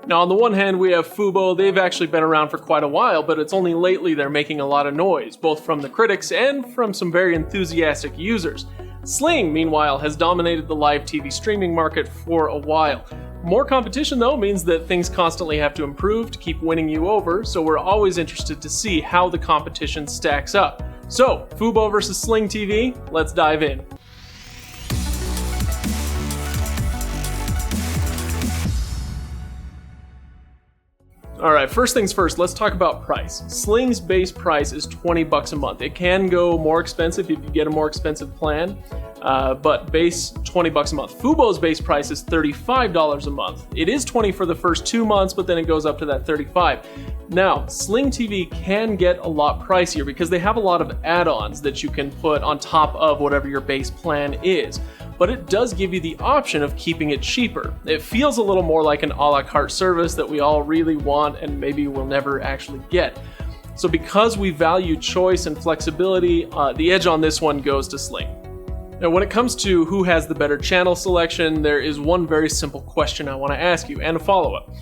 Now, on the one hand, we have FuBo. They've actually been around for quite a while, but it's only lately they're making a lot of noise, both from the critics and from some very enthusiastic users. Sling, meanwhile, has dominated the live TV streaming market for a while. More competition, though, means that things constantly have to improve to keep winning you over, so we're always interested to see how the competition stacks up. So, FuBo versus Sling TV, let's dive in. Alright, first things first, let's talk about price. Sling's base price is $20 a month. It can go more expensive if you get a more expensive plan, but base $20 a month. FuBo's base price is $35 a month. It is $20 for the first 2 months, but then it goes up to that $35. Now, Sling TV can get a lot pricier because they have a lot of add-ons that you can put on top of whatever your base plan is. But it does give you the option of keeping it cheaper. It feels a little more like an a la carte service that we all really want and maybe will never actually get. So because we value choice and flexibility, the edge on this one goes to Sling. Now, when it comes to who has the better channel selection, there is one very simple question I want to ask you and a follow-up.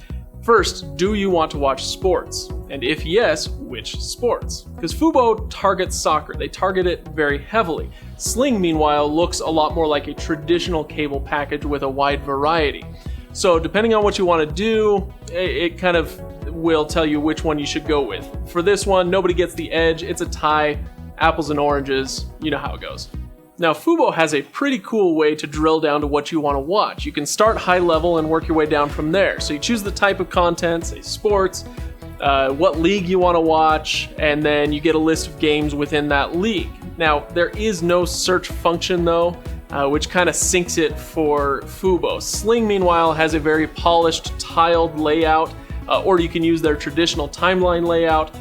First, do you want to watch sports? And if yes, which sports? Because FuBo targets soccer. They target it very heavily. Sling, meanwhile, looks a lot more like a traditional cable package with a wide variety. So depending on what you want to do, it kind of will tell you which one you should go with. For this one, nobody gets the edge. It's a tie, apples and oranges. You know how it goes. Now, FuBo has a pretty cool way to drill down to what you want to watch. You can start high level and work your way down from there. So you choose the type of content, say sports, what league you want to watch, and then you get a list of games within that league. Now, there is no search function though, which kind of sinks it for FuBo. Sling, meanwhile, has a very polished, tiled layout, or you can use their traditional timeline layout.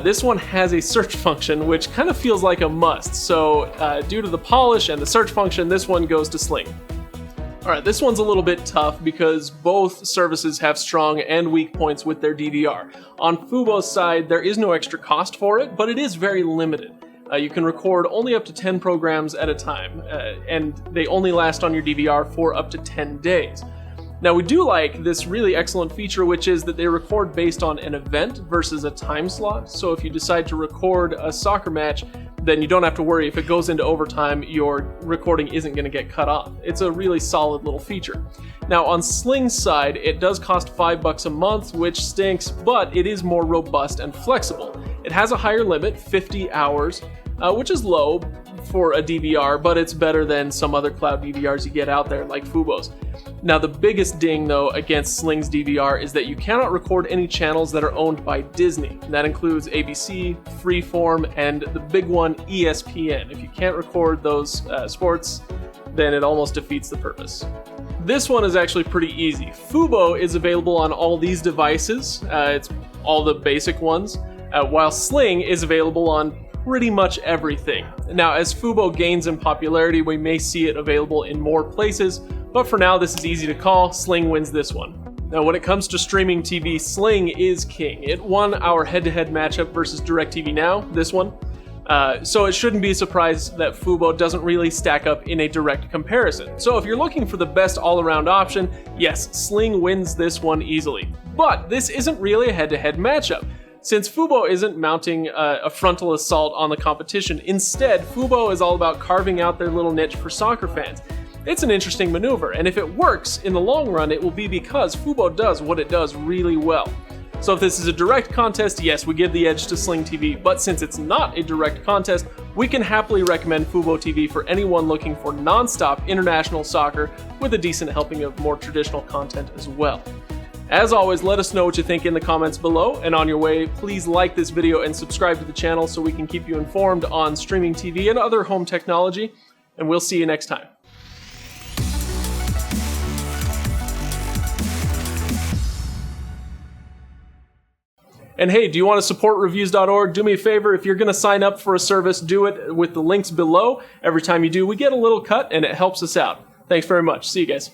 This one has a search function, which kind of feels like a must. So due to the polish and the search function, this one goes to Sling. Alright, this one's a little bit tough because both services have strong and weak points with their DVR. On FuBo's side, there is no extra cost for it, but it is very limited. You can record only up to 10 programs at a time, and they only last on your DVR for up to 10 days. Now, we do like this really excellent feature, which is that they record based on an event versus a time slot. So if you decide to record a soccer match, then you don't have to worry if it goes into overtime, your recording isn't going to get cut off. It's a really solid little feature. Now, on Sling's side, it does cost $5 a month, which stinks, but it is more robust and flexible. It has a higher limit, 50 hours, which is low for a DVR, but it's better than some other cloud DVRs you get out there like FuBo's. Now, the biggest ding, though, against Sling's DVR is that you cannot record any channels that are owned by Disney. That includes ABC, Freeform, and the big one, ESPN. If you can't record those sports, then it almost defeats the purpose. This one is actually pretty easy. FuBo is available on all these devices. It's all the basic ones, while Sling is available on pretty much everything. Now, as FuBo gains in popularity, we may see it available in more places, but for now, this is easy to call. Sling wins this one. Now, when it comes to streaming TV, Sling is king. It won our head-to-head matchup versus DirecTV Now, this one. So it shouldn't be a surprise that FuBo doesn't really stack up in a direct comparison. So if you're looking for the best all-around option, yes, Sling wins this one easily. But this isn't really a head-to-head matchup, since FuBo isn't mounting a frontal assault on the competition. Instead, FuBo is all about carving out their little niche for soccer fans. It's an interesting maneuver, and if it works, in the long run, it will be because FuBo does what it does really well. So if this is a direct contest, yes, we give the edge to Sling TV, but since it's not a direct contest, we can happily recommend FuboTV for anyone looking for non-stop international soccer with a decent helping of more traditional content as well. As always, let us know what you think in the comments below, and on your way, please like this video and subscribe to the channel so we can keep you informed on streaming TV and other home technology, and we'll see you next time. And hey, do you want to support Reviews.org? Do me a favor, if you're going to sign up for a service, do it with the links below. Every time you do, we get a little cut, and it helps us out. Thanks very much. See you guys.